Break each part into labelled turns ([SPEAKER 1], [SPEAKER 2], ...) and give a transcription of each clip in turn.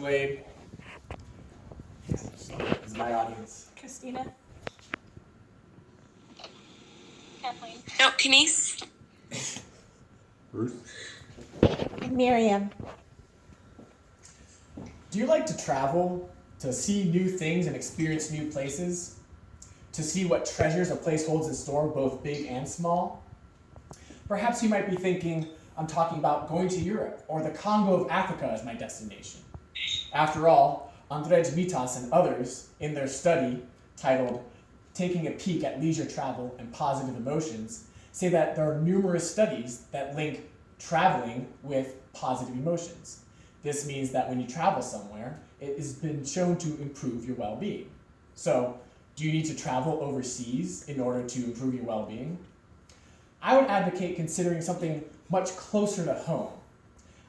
[SPEAKER 1] Wade. This is my audience.
[SPEAKER 2] Christina. Kathleen.
[SPEAKER 3] No, Kenise.
[SPEAKER 4] Bruce?
[SPEAKER 2] Miriam.
[SPEAKER 1] Do you like to travel, to see new things and experience new places? To see what treasures a place holds in store, both big and small? Perhaps you might be thinking, I'm talking about going to Europe or the Congo of Africa as my destination. After all, Andrej Mitas and others, in their study titled Taking a Peek at Leisure Travel and Positive Emotions, say that there are numerous studies that link traveling with positive emotions. This means that when you travel somewhere, it has been shown to improve your well-being. So, do you need to travel overseas in order to improve your well-being? I would advocate considering something much closer to home.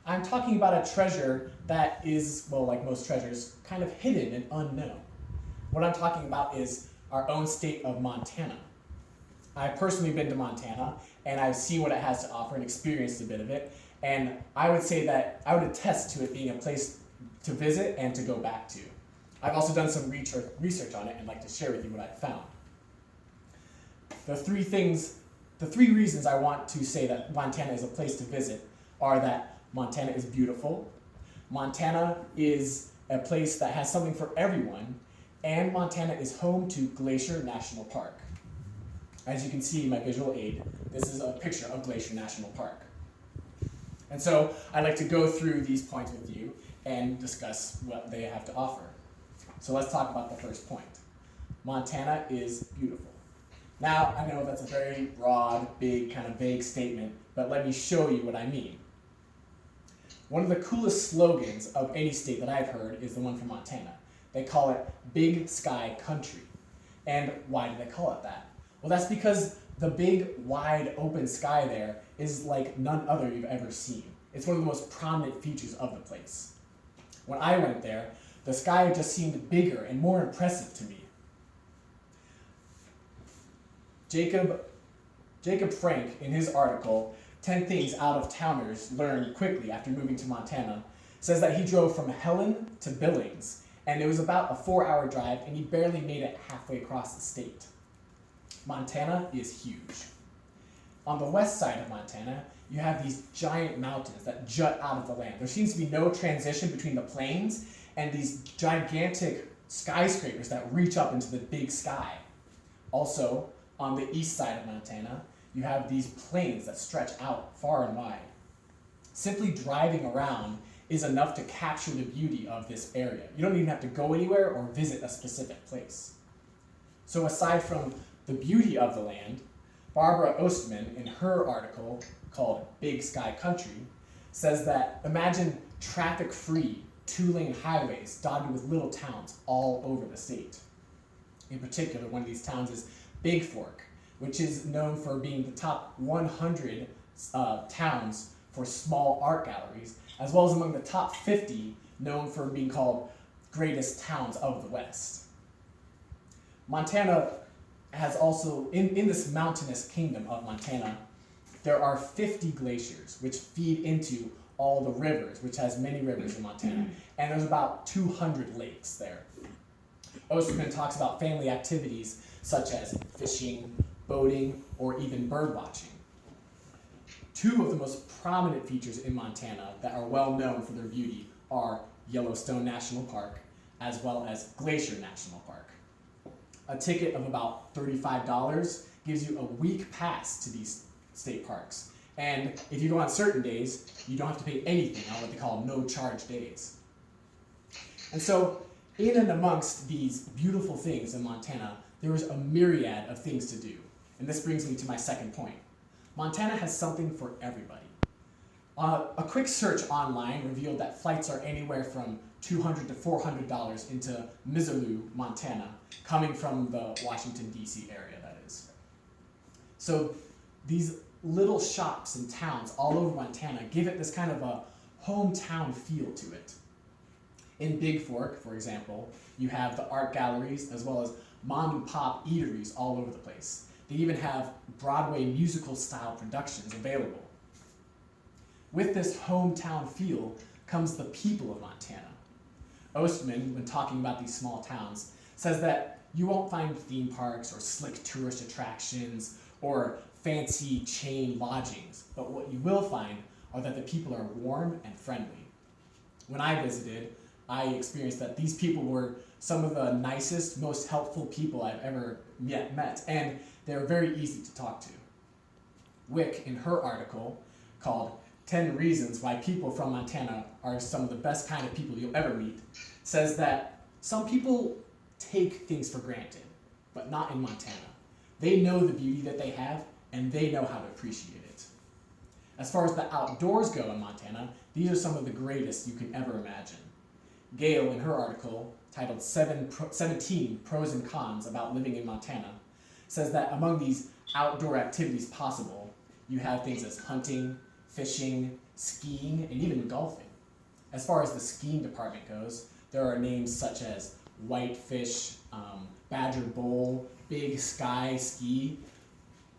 [SPEAKER 1] I'm talking about a treasure that is, well, like most treasures, kind of hidden and unknown. What I'm talking about is our own state of Montana. I've personally been to Montana, and I've seen what it has to offer and experienced a bit of it, and I would say that I would attest to it being a place to visit and to go back to. I've also done some research on it and like to share with you what I've found. The three reasons I want to say that Montana is a place to visit are that Montana is beautiful, Montana is a place that has something for everyone, and Montana is home to Glacier National Park. As you can see in my visual aid, this is a picture of Glacier National Park. And so I'd like to go through these points with you and discuss what they have to offer. So let's talk about the first point. Montana is beautiful. Now, I know that's a very broad, big, kind of vague statement, but let me show you what I mean. One of the coolest slogans of any state that I've heard is the one from Montana. They call it Big Sky Country. And why do they call it that? Well, that's because the big, wide, open sky there is like none other you've ever seen. It's one of the most prominent features of the place. When I went there, the sky just seemed bigger and more impressive to me. Jacob Frank, in his article, 10 Things Out-of-Towners Learn Quickly After Moving to Montana, says that he drove from Helen to Billings, and it was about a 4-hour drive, and he barely made it halfway across the state. Montana is huge. On the west side of Montana, you have these giant mountains that jut out of the land. There seems to be no transition between the plains and these gigantic skyscrapers that reach up into the big sky. Also, on the east side of Montana, you have these plains that stretch out far and wide. Simply driving around is enough to capture the beauty of this area. You don't even have to go anywhere or visit a specific place. So aside from the beauty of the land, Barbara Ostman, in her article called Big Sky Country, says that imagine traffic-free, two-lane highways dotted with little towns all over the state. In particular, one of these towns is Big Fork, which is known for being the top 100 towns for small art galleries, as well as among the top 50 known for being called greatest towns of the West. Montana has also, in this mountainous kingdom of Montana, there are 50 glaciers which feed into all the rivers, which has many rivers in Montana, and there's about 200 lakes there. Osterman talks about family activities such as fishing, boating, or even bird watching. Two of the most prominent features in Montana that are well known for their beauty are Yellowstone National Park, as well as Glacier National Park. A ticket of about $35 gives you a week pass to these state parks. And if you go on certain days, you don't have to pay anything on what they call no-charge days. And so, in and amongst these beautiful things in Montana, there is a myriad of things to do. And this brings me to my second point. Montana has something for everybody. A quick search online revealed that flights are anywhere from $200 to $400 into Missoula, Montana, coming from the Washington, D.C. area, that is. So these little shops and towns all over Montana give it this kind of a hometown feel to it. In Big Fork, for example, you have the art galleries as well as mom and pop eateries all over the place. They even have Broadway musical style productions available. With this hometown feel comes the people of Montana. Ostman, when talking about these small towns, says that you won't find theme parks or slick tourist attractions or fancy chain lodgings, but what you will find are that the people are warm and friendly. When I visited, I experienced that these people were some of the nicest, most helpful people I've ever met, and they're very easy to talk to. Wick, in her article called 10 Reasons Why People from Montana Are Some of the Best Kind of People You'll Ever Meet, says that some people take things for granted, but not in Montana. They know the beauty that they have, and they know how to appreciate it. As far as the outdoors go in Montana, these are some of the greatest you can ever imagine. Gail, in her article titled 17 Pros and Cons About Living in Montana, says that among these outdoor activities possible, you have things as hunting, fishing, skiing, and even golfing. As far as the skiing department goes, there are names such as Whitefish, Badger Bowl, Big Sky Ski.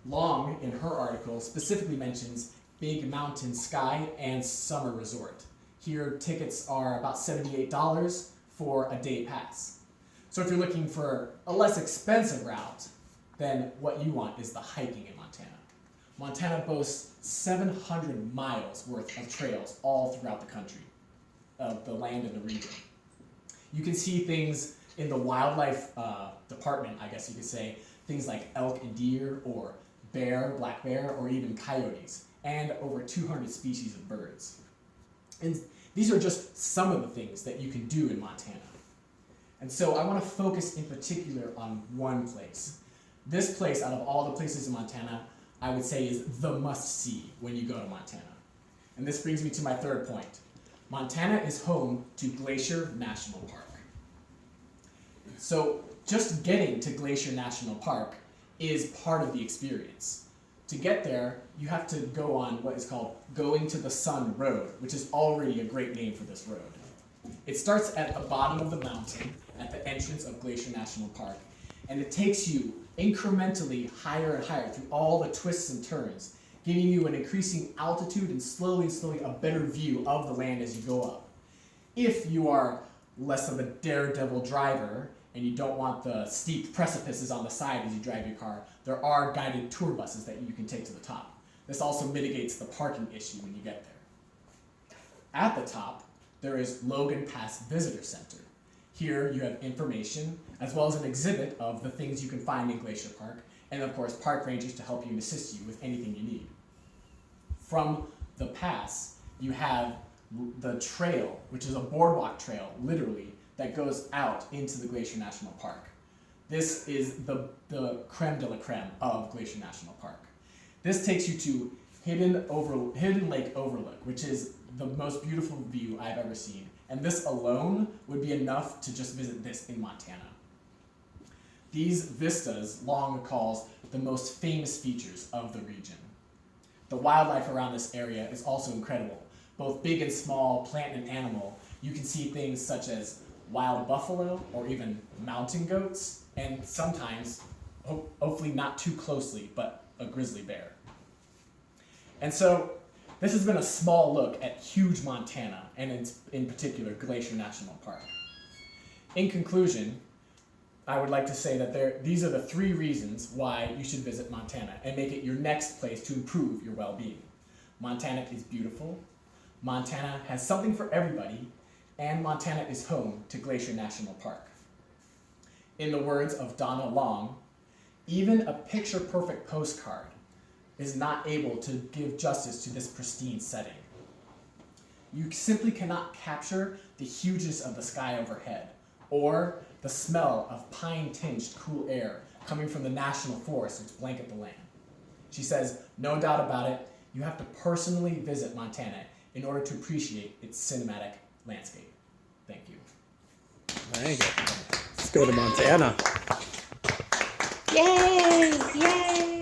[SPEAKER 1] Long, in her article, specifically mentions Big Mountain Sky and Summer Resort. Here, tickets are about $78 for a day pass. So if you're looking for a less expensive route, then what you want is the hiking in Montana. Montana boasts 700 miles worth of trails all throughout the country, of the land and the region. You can see things in the wildlife department, I guess you could say, things like elk and deer, or bear, black bear, or even coyotes, and over 200 species of birds. And these are just some of the things that you can do in Montana. And so I want to focus in particular on one place. This place, out of all the places in Montana, I would say is the must-see when you go to Montana. And this brings me to my third point. Montana is home to Glacier National Park. So just getting to Glacier National Park is part of the experience. To get there, you have to go on what is called Going to the Sun Road, which is already a great name for this road. It starts at the bottom of the mountain at the entrance of Glacier National Park, and it takes you incrementally higher and higher through all the twists and turns, giving you an increasing altitude and slowly a better view of the land as you go up. If you are less of a daredevil driver and you don't want the steep precipices on the side as you drive your car, there are guided tour buses that you can take to the top. This also mitigates the parking issue when you get there. At the top, there is Logan Pass Visitor Center. Here you have information as well as an exhibit of the things you can find in Glacier Park, and of course park rangers to help you and assist you with anything you need. From the pass, you have the trail, which is a boardwalk trail, literally, that goes out into the Glacier National Park. This is the creme de la creme of Glacier National Park. This takes you to Hidden Lake Overlook, which is the most beautiful view I've ever seen. And this alone would be enough to just visit this in Montana. These vistas Long calls the most famous features of the region. The wildlife around this area is also incredible. Both big and small, plant and animal. You can see things such as wild buffalo or even mountain goats, and sometimes, hopefully not too closely, but a grizzly bear. And so this has been a small look at huge Montana, and in particular Glacier National Park. In conclusion, I would like to say that these are the 3 reasons why you should visit Montana and make it your next place to improve your well-being. Montana is beautiful, Montana has something for everybody, and Montana is home to Glacier National Park. In the words of Donna Long, even a picture-perfect postcard is not able to give justice to this pristine setting. You simply cannot capture the hugeness of the sky overhead, or the smell of pine-tinged cool air coming from the national forests which blanket the land. She says, no doubt about it, you have to personally visit Montana in order to appreciate its cinematic landscape. Thank you.
[SPEAKER 3] Thank you. Let's go to Montana.
[SPEAKER 2] Yay! Yay!